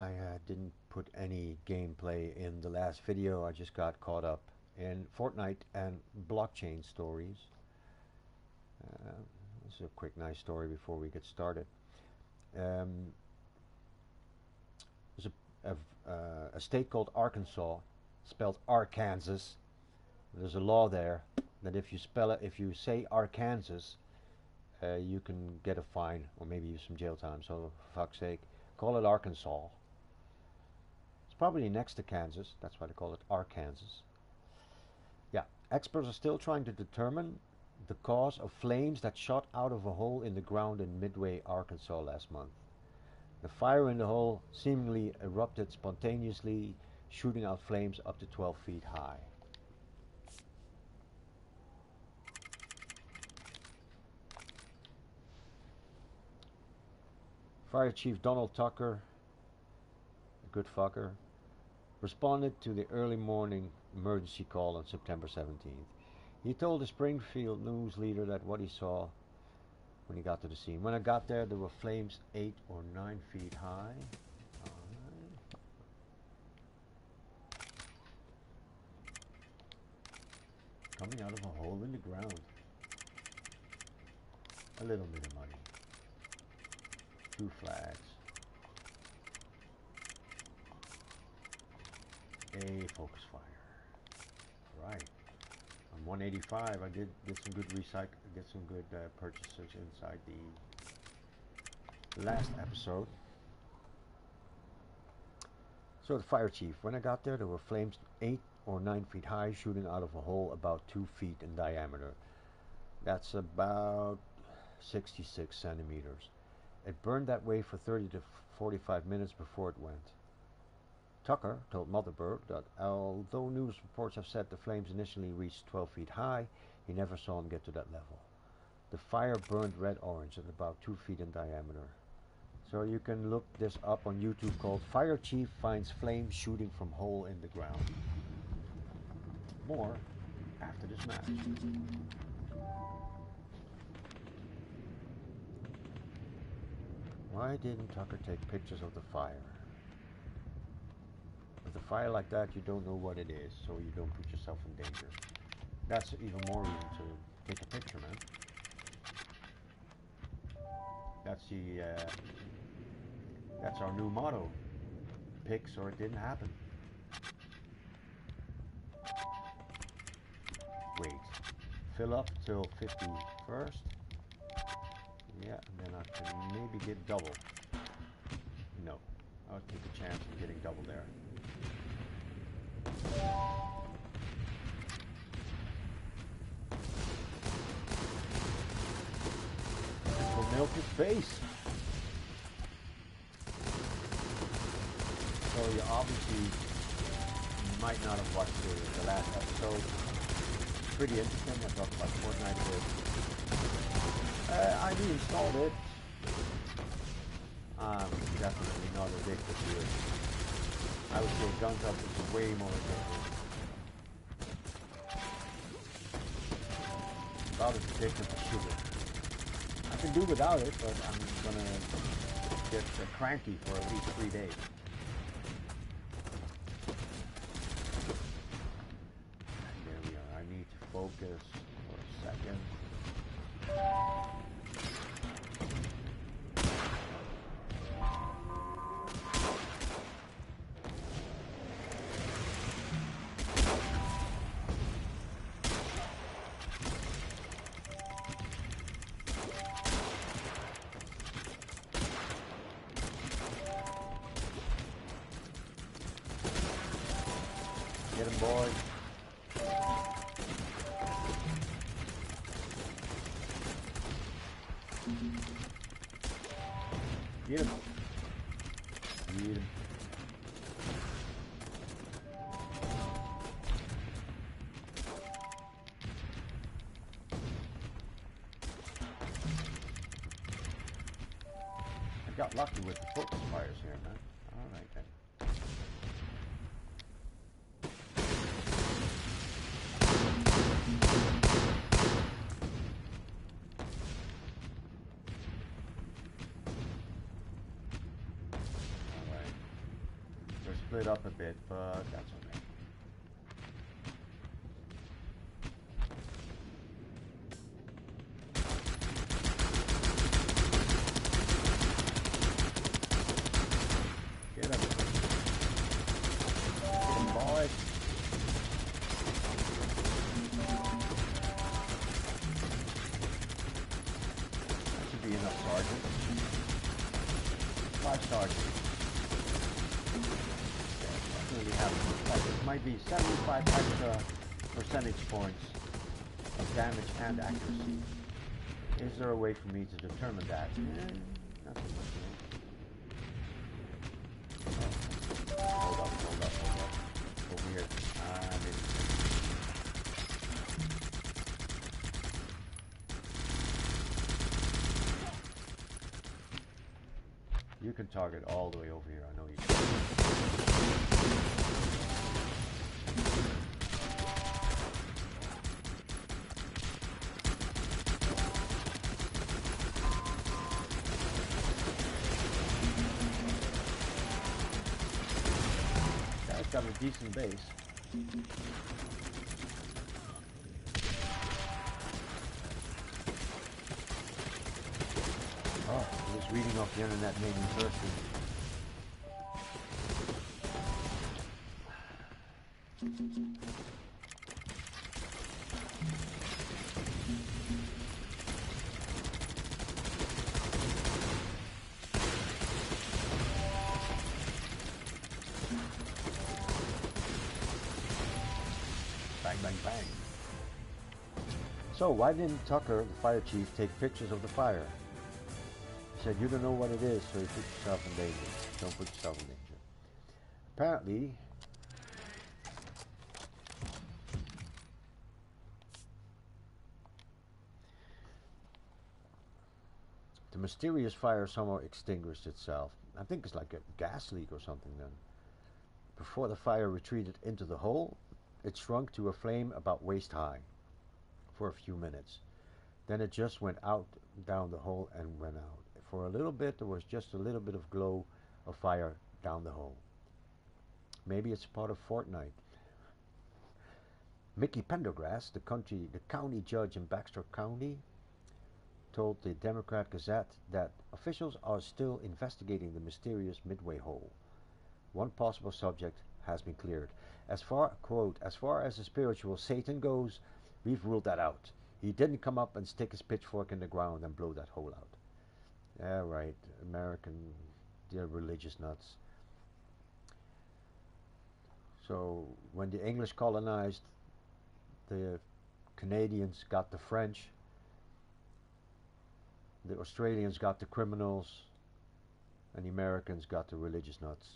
I didn't put any gameplay in the last video. I just got caught up in Fortnite and blockchain stories. Uh, this is a quick, nice story before we get started. Um, there's a state called Arkansas, spelled Arkansas. There's a law there that if you say Arkansas, you can get a fine or maybe some jail time. So, for fuck's sake, call it Arkansas. It's probably next to Kansas. That's why they call it Arkansas. Yeah, experts are still trying to determine the cause of flames that shot out of a hole in the ground in Midway, Arkansas last month. The fire in the hole seemingly erupted spontaneously, shooting out flames up to 12 feet high. Fire Chief Donald Tucker, a good fucker, responded to the early morning emergency call on September 17th. He told the Springfield news leader that what he saw when he got to the scene. When I got there, there were flames 8 or 9 feet high. Coming out of a hole in the ground. A little bit of money. 2 flags. A focus fire. Right. On 185, I did some good purchases inside the last episode. So the fire chief, when I got there were flames 8 or 9 feet high, shooting out of a hole about 2 feet in diameter. That's about 66 centimeters. It burned that way for 30 to 45 minutes before it went. Tucker told Motherbird that although news reports have said the flames initially reached 12 feet high, he never saw them get to that level. The fire burned red-orange at about 2 feet in diameter. So you can look this up on YouTube, called Fire Chief Finds Flames Shooting from Hole in the Ground. More after this match. Why didn't Tucker take pictures of the fire? With a fire like that, you don't know what it is, so you don't put yourself in danger. That's even more reason to take a picture, man. That's our new motto. Pics or it didn't happen. Wait. Fill up till 50 first. Yeah, and then I can maybe get double. No. I'll take a chance of getting double there. Will milk his face. So you obviously might not have watched the last episode. Pretty interesting. I talked about Fortnite a bit. I reinstalled it. I'm definitely not addicted to it. I would say Guns Up is way more addictive. About as addictive as sugar. I can do without it, but I'm gonna get cranky for at least 3 days. And there we are. I need to focus for a second. Get him, boys. Get him. Get him. I got lucky with the focus fires here, man. Alright then. split up a bit, but that's okay. Get up. Get him, boys. That should be enough, Sergeant. 5 sergeants. Really have it might be 75 extra percentage points of damage and accuracy. Is there a way for me to determine that? Not so much. Hold up. Over here. You can target all the way over here. I know you can. Guy's got a decent base. Oh, he was reading off the internet, made me thirsty. Bang, bang, bang. So, why didn't Tucker, the fire chief, take pictures of the fire? He said, you don't know what it is, so you put yourself in danger. Don't put yourself in danger. Apparently, the mysterious fire somehow extinguished itself. I think it's like a gas leak or something then. Before the fire retreated into the hole, it shrunk to a flame about waist high for a few minutes. Then it just went out down the hole and went out. For a little bit, there was just a little bit of glow of fire down the hole. Maybe it's part of Fortnite. Mickey Pendergrass, the county judge in Baxter County, told the Democrat Gazette that officials are still investigating the mysterious midway hole. One possible subject has been cleared. As far, quote, as far as the spiritual Satan goes, we've ruled that out. He didn't come up and stick his pitchfork in the ground and blow that hole out. Yeah, right. American, they're religious nuts. So when the English colonized, the Canadians got the French, the Australians got the criminals, and the Americans got the religious nuts.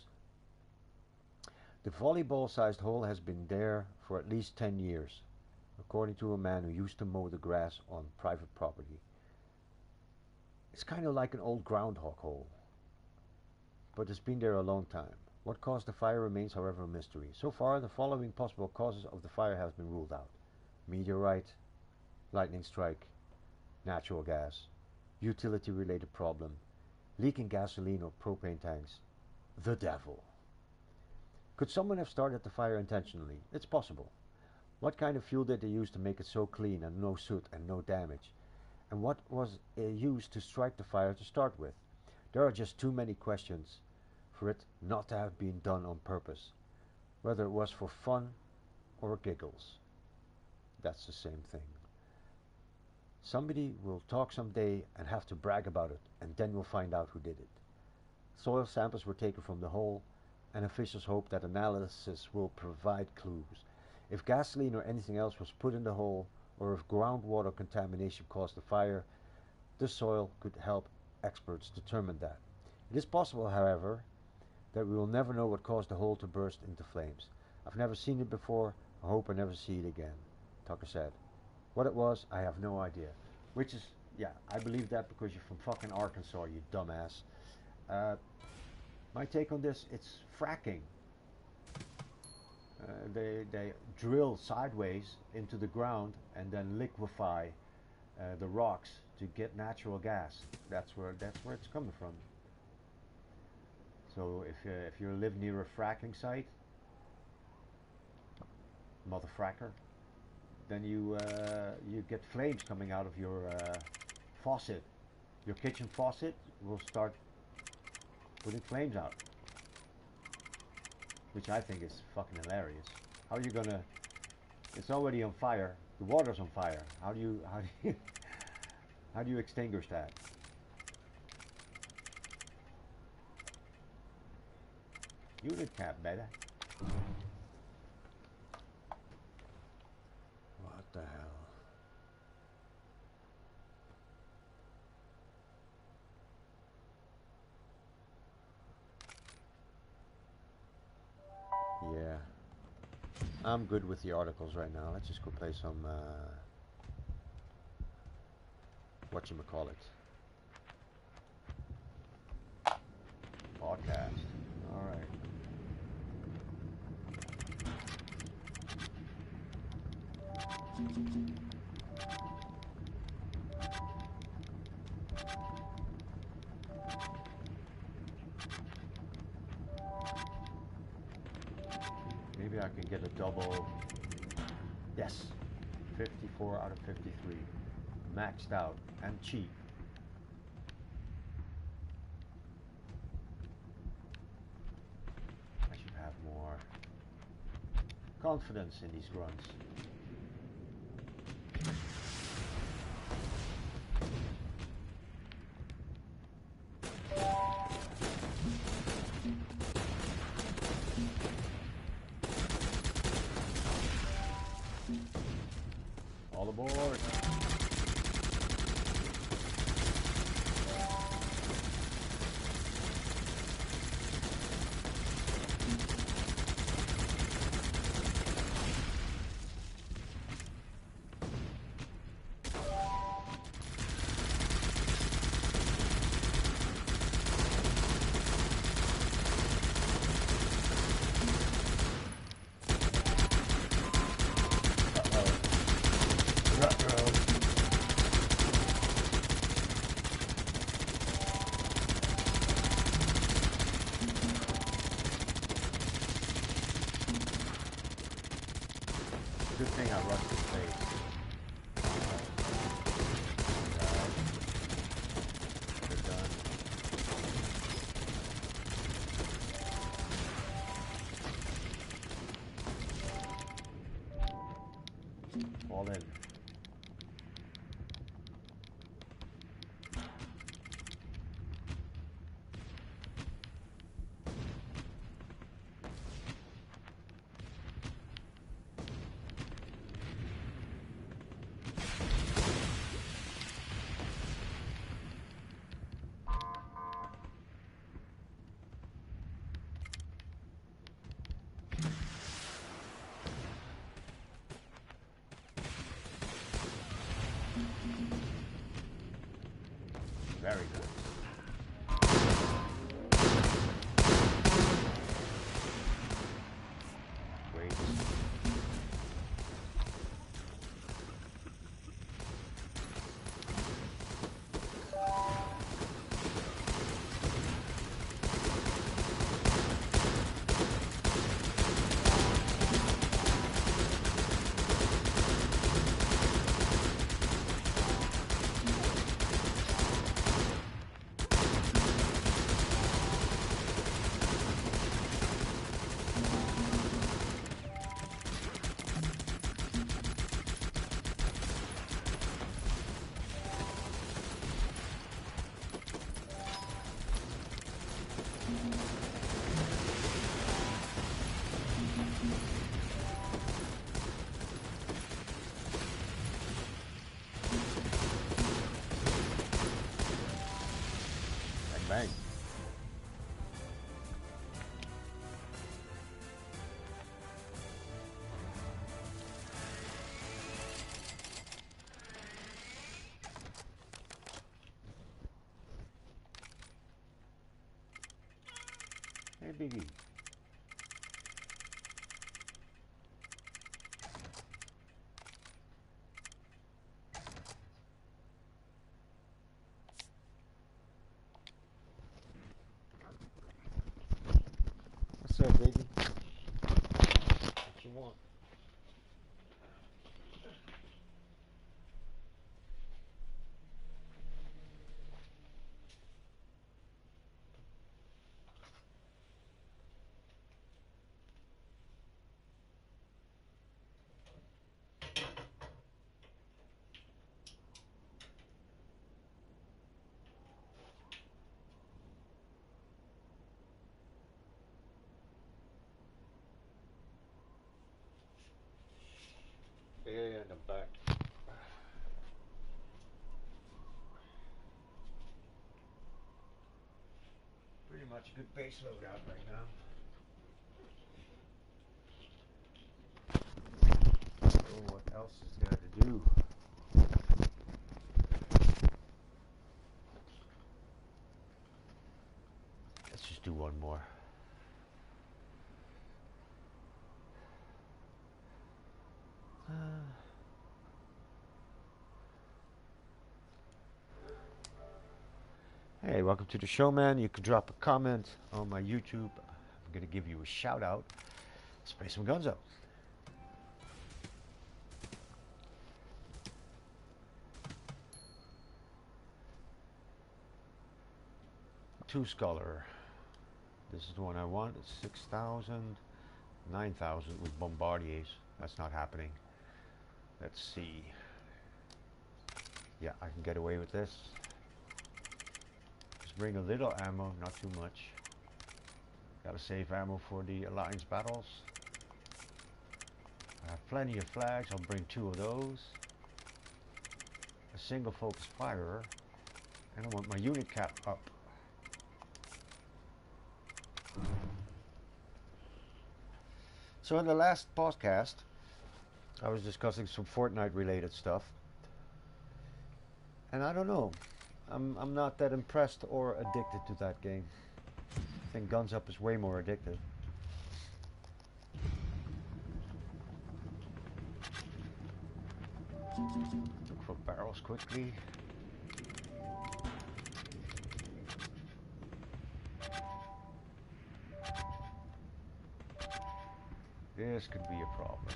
The volleyball-sized hole has been there for at least 10 years, according to a man who used to mow the grass on private property. It's kind of like an old groundhog hole, but it's been there a long time. What caused the fire remains, however, a mystery. So far, the following possible causes of the fire have been ruled out: meteorite, lightning strike, natural gas, utility-related problem, leaking gasoline or propane tanks, the devil. Could someone have started the fire intentionally? It's possible. What kind of fuel did they use to make it so clean and no soot and no damage? And what was used to strike the fire to start with? There are just too many questions for it not to have been done on purpose, whether it was for fun or giggles. That's the same thing. Somebody will talk someday and have to brag about it, and then we'll find out who did it. Soil samples were taken from the hole, and officials hope that analysis will provide clues. If gasoline or anything else was put in the hole, or if groundwater contamination caused the fire, the soil could help experts determine that. It is possible, however, that we will never know what caused the hole to burst into flames. I've never seen it before. I hope I never see it again, Tucker said. What it was, I have no idea. Which is, yeah, I believe that because you're from fucking Arkansas, you dumbass. My take on this, it's fracking. They drill sideways into the ground and then liquefy the rocks to get natural gas. That's where it's coming from. So if you live near a fracking site, mother fracker, then you get flames coming out of your faucet. Your kitchen faucet will start putting flames out, which I think is fucking hilarious. How are you gonna? It's already on fire. The water's on fire. How do you how do you extinguish that? Unit cap, baby. What the hell? Yeah. I'm good with the articles right now. Let's just go play some whatchamacallit. Podcast. Alright. Maybe I can get a double. Yes. 54 out of 53. Maxed out and cheap. I should have more confidence in these runs. All aboard. Good thing I rushed this place. We're done. All in. Very good. Wait. Bang, bang. Hey, Biggie. there, baby. What you want? Yeah, in the back. Pretty much a good base load out right now. So what else is there to do? Let's just do one more. Hey, welcome to the show, man. You can drop a comment on my YouTube. I'm going to give you a shout out. Let's play some guns up. Two Scholar. This is the one I want. It's 6,000, 9,000 with bombardiers. That's not happening. Let's see. Yeah, I can get away with this. Just bring a little ammo, not too much. Gotta save ammo for the Alliance battles. I have plenty of flags. I'll bring 2 of those. A single focus firer. And I want my unit cap up. So in the last podcast, I was discussing some Fortnite related stuff. And I don't know. I'm not that impressed or addicted to that game. I think Guns Up is way more addictive. Look for barrels quickly. This could be a problem.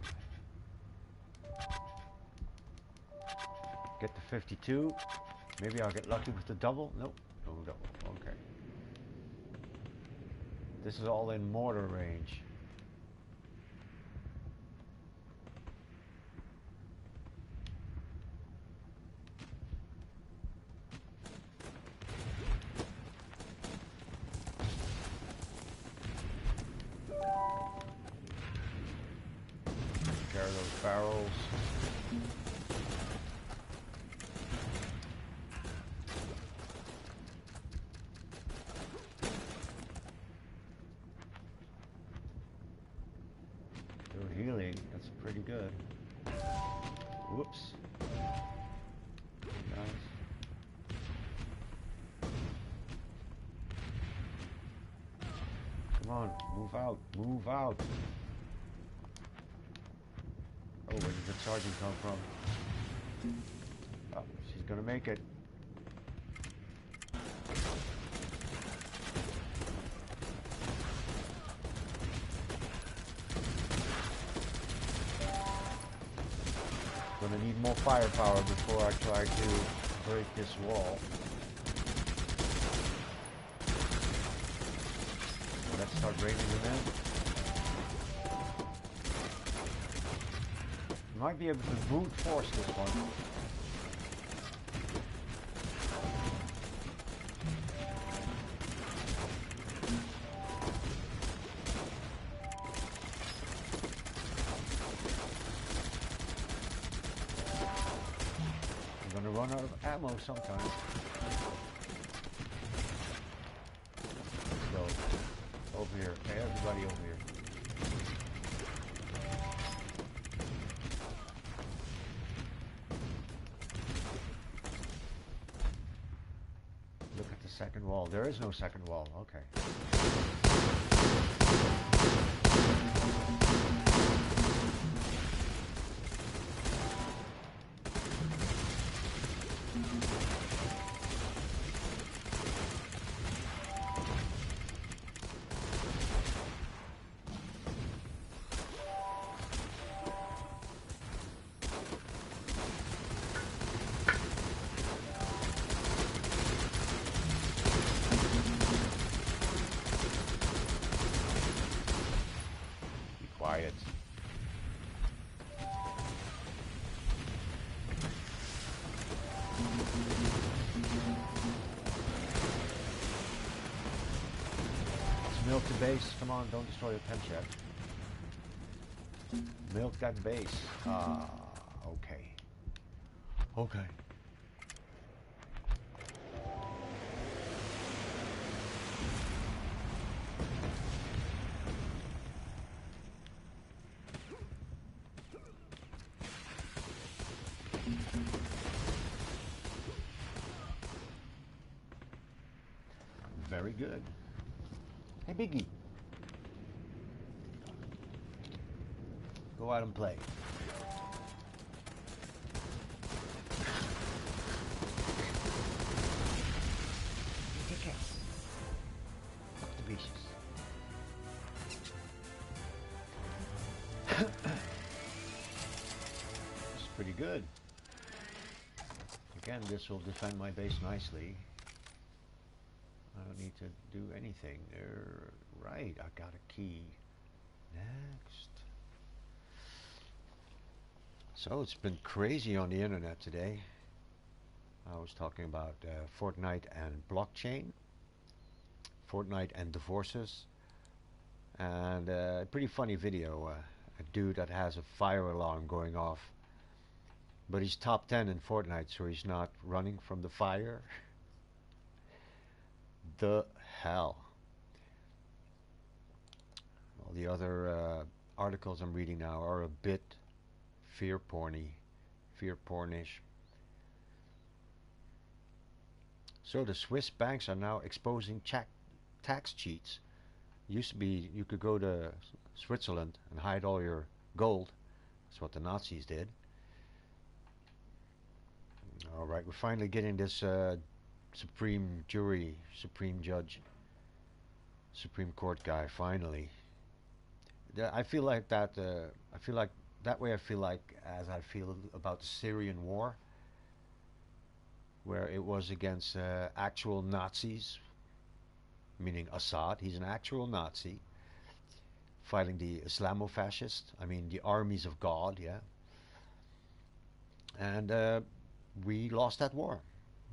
Get the 52. Maybe I'll get lucky with the double. Nope, no double. Okay. This is all in mortar range. Care of those barrels. Healing, that's pretty good. Whoops. Nice. Come on, move out, move out. Oh, where did the sergeant come from? Oh, she's gonna make it. Gonna need more firepower before I try to break this wall. Let's start bringing them in. Might be able to brute force this one. I'm gonna run out of ammo sometime. Let's go. Over here. Hey, everybody over here. Look at the second wall. There is no second wall. Okay. quiet. Let's milk the base. Come on, don't destroy your pen shed. Milk that base. Ah, okay. Okay. Very good. Hey, Biggie. Go out and play. Ridiculous. Fuck the beaches. This is pretty good. Again, this will defend my base nicely. I don't need to do anything. Right, I got a key. Next. So it's been crazy on the internet today. I was talking about Fortnite and blockchain, Fortnite and divorces, and a pretty funny video. A dude that has a fire alarm going off, but he's top 10 in Fortnite, so he's not running from the fire. The hell. All the other articles I'm reading now are a bit fear pornish. So the Swiss banks are now exposing tax cheats. Used to be you could go to Switzerland and hide all your gold. That's what the Nazis did. All right, we're finally getting this Supreme Judge, Supreme Court guy. Finally, I feel like that. I feel like that way. I feel like as I feel about the Syrian war, where it was against actual Nazis, meaning Assad. He's an actual Nazi fighting the Islamofascists. I mean, the armies of God. Yeah, and we lost that war.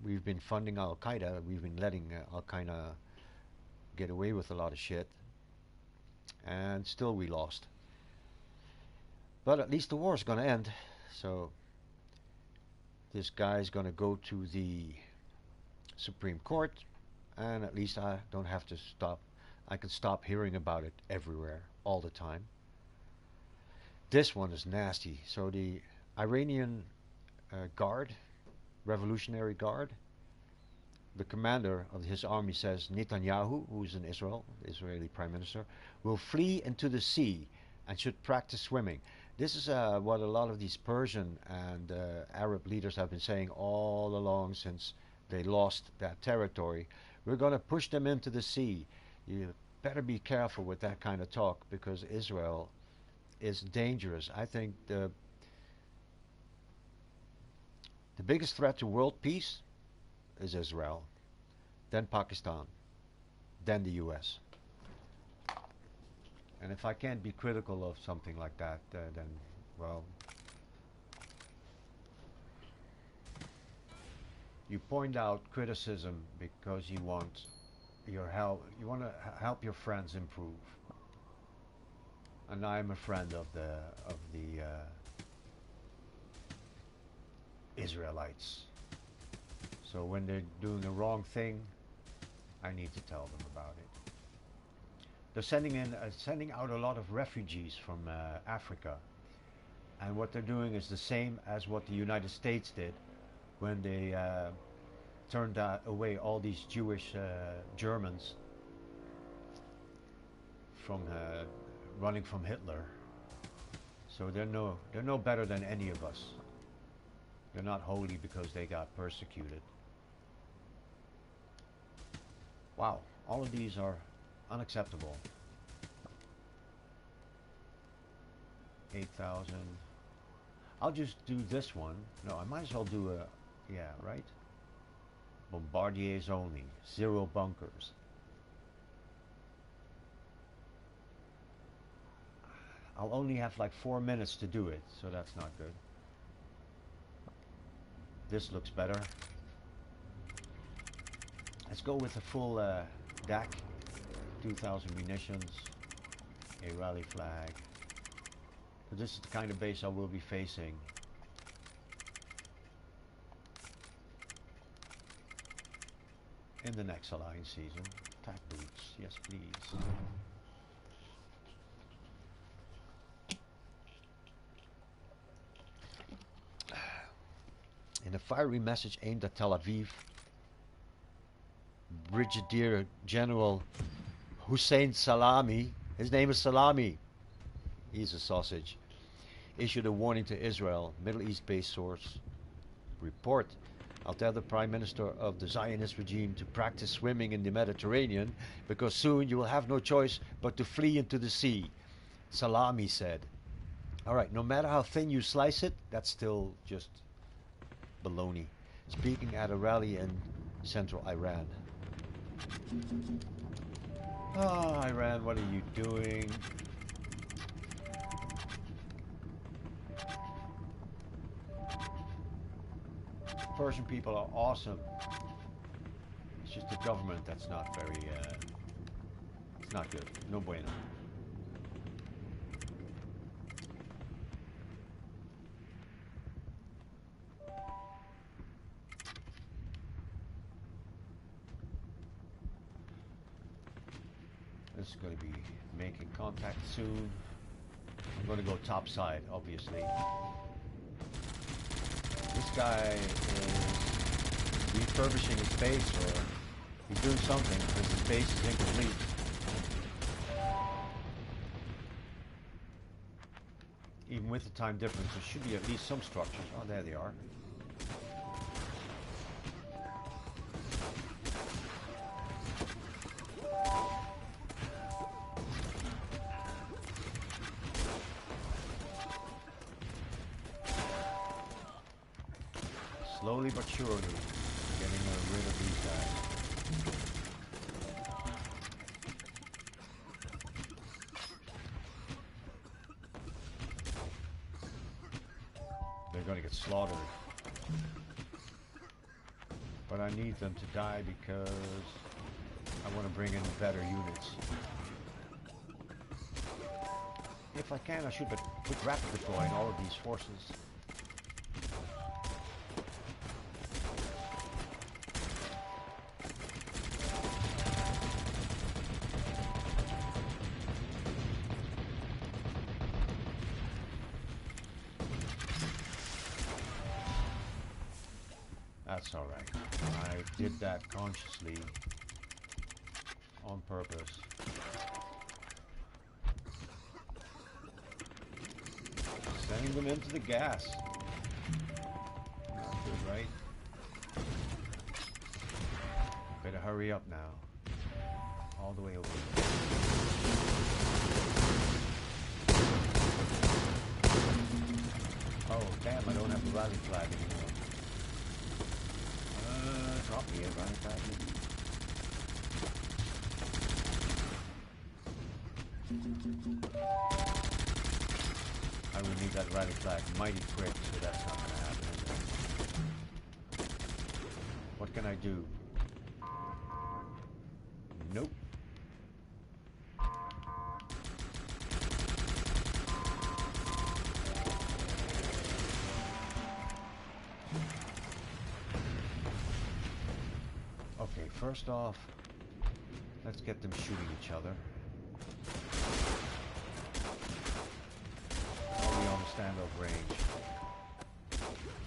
We've been funding Al Qaeda. We've been letting Al Qaeda get away with a lot of shit, and still we lost. But at least the war is going to end. So this guy's going to go to the Supreme Court, and at least I don't have to stop. I can stop hearing about it everywhere, all the time. This one is nasty. So the Iranian Guard, Revolutionary Guard, the commander of his army says Netanyahu, who is in Israel, the Israeli Prime Minister, will flee into the sea and should practice swimming. This is what a lot of these Persian and Arab leaders have been saying all along since they lost that territory. We're going to push them into the sea. You better be careful with that kind of talk, because Israel is dangerous. I think the biggest threat to world peace is Israel, then Pakistan, then the US. And if I can't be critical of something like that, then, well, you point out criticism because you want your help. You want to help your friends improve. And I'm a friend of the Israelites. So when they're doing the wrong thing, I need to tell them about it. They're sending out a lot of refugees from Africa, and what they're doing is the same as what the United States did when they turned away all these Jewish Germans from running from Hitler. So they're no better than any of us. They're not holy because they got persecuted. Wow, all of these are unacceptable. 8,000. I'll just do this one. No, I might as well do a, yeah, right? Bombardiers only, 0 bunkers. I'll only have like 4 minutes to do it, so that's not good. This looks better. Let's go with a full DAC, 2,000 munitions, a rally flag. So this is the kind of base I will be facing. In the next Alliance season. Attack boots, yes please. In a fiery message aimed at Tel Aviv, Brigadier General Hussein Salami, his name is Salami, he's a sausage, issued a warning to Israel. Middle East based source report. I'll tell the Prime Minister of the Zionist regime to practice swimming in the Mediterranean because soon you will have no choice but to flee into the sea, Salami said. Alright, no matter how thin you slice it, that's still just baloney. Speaking at a rally in central Iran. Oh, Iran, what are you doing? Persian people are awesome. It's just the government that's not very, it's not good. No bueno. This is going to be making contact soon. I'm going to go top side, obviously. This guy is refurbishing his base, or he's doing something because his base is incomplete. Even with the time difference, there should be at least some structures. Oh, there they are. Slowly but surely, getting rid of these guys. They're going to get slaughtered. But I need them to die because I want to bring in better units. If I can, I should put rapid deploy in all of these forces. That's alright. I did that consciously, on purpose. Sending them into the gas. Not good, right? Better hurry up now. All the way over. Oh, damn, I don't have the rally flag anymore. Drop me a rally flag. I will need that rally flag mighty quick, so that's not going to happen. What can I do? Nope. Okay, first off, let's get them shooting each other. I'll be on the standoff range.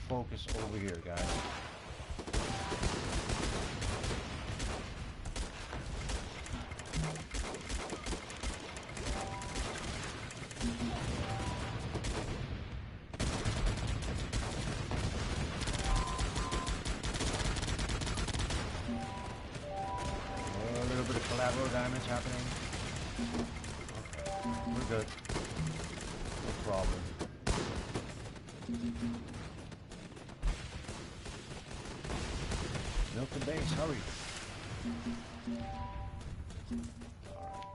Focus over here, guys. Collateral damage happening. Okay, we're good. No problem. Milk the base, hurry. Alright.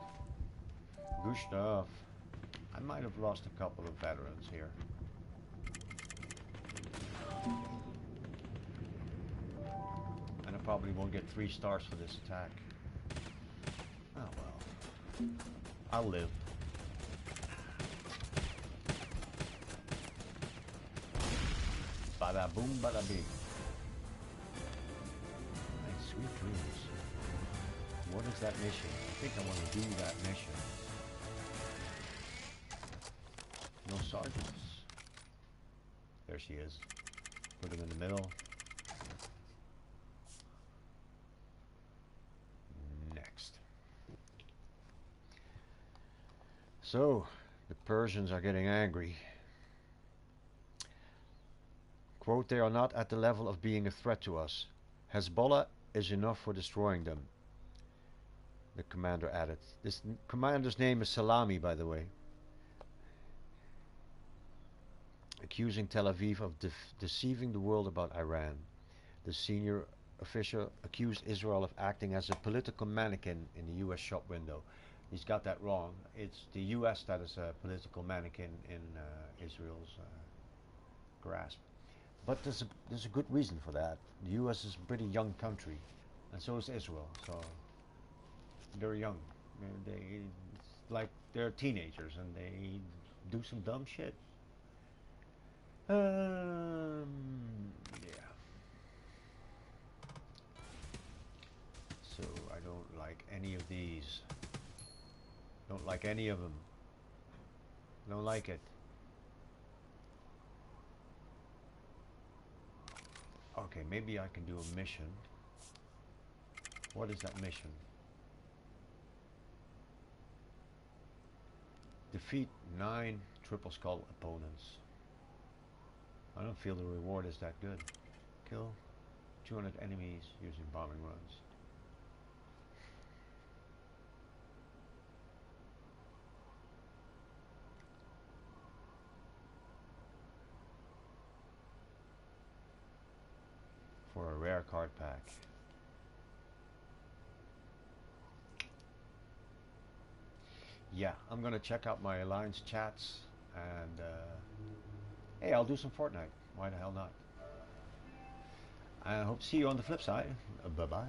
Good stuff. I might have lost a couple of veterans here. And I probably won't get 3 stars for this attack. Oh well. I'll live. Bada boom, bada bing. Nice, sweet dreams. What is that mission? I think I want to do that mission. No sergeants. There she is. Put him in the middle. Next. So, the Persians are getting angry. Quote, they are not at the level of being a threat to us. Hezbollah is enough for destroying them. The commander added. This commander's name is Salami, by the way. Accusing Tel Aviv of deceiving the world about Iran. The senior official accused Israel of acting as a political mannequin in the US shop window. He's got that wrong. It's the US that is a political mannequin in Israel's grasp. But there's a good reason for that. The US is a pretty young country, and so is Israel. So they're young. It's like they're teenagers and they do some dumb shit. Yeah. So I don't like any of these. Don't like any of them. Don't like it. Okay, maybe I can do a mission. What is that mission? Defeat 9 triple skull opponents. I don't feel the reward is that good. Kill 200 enemies using bombing runs. For a rare card pack. Yeah, I'm gonna check out my alliance chats and hey, I'll do some Fortnite. Why the hell not? I hope to see you on the flip side. Bye bye.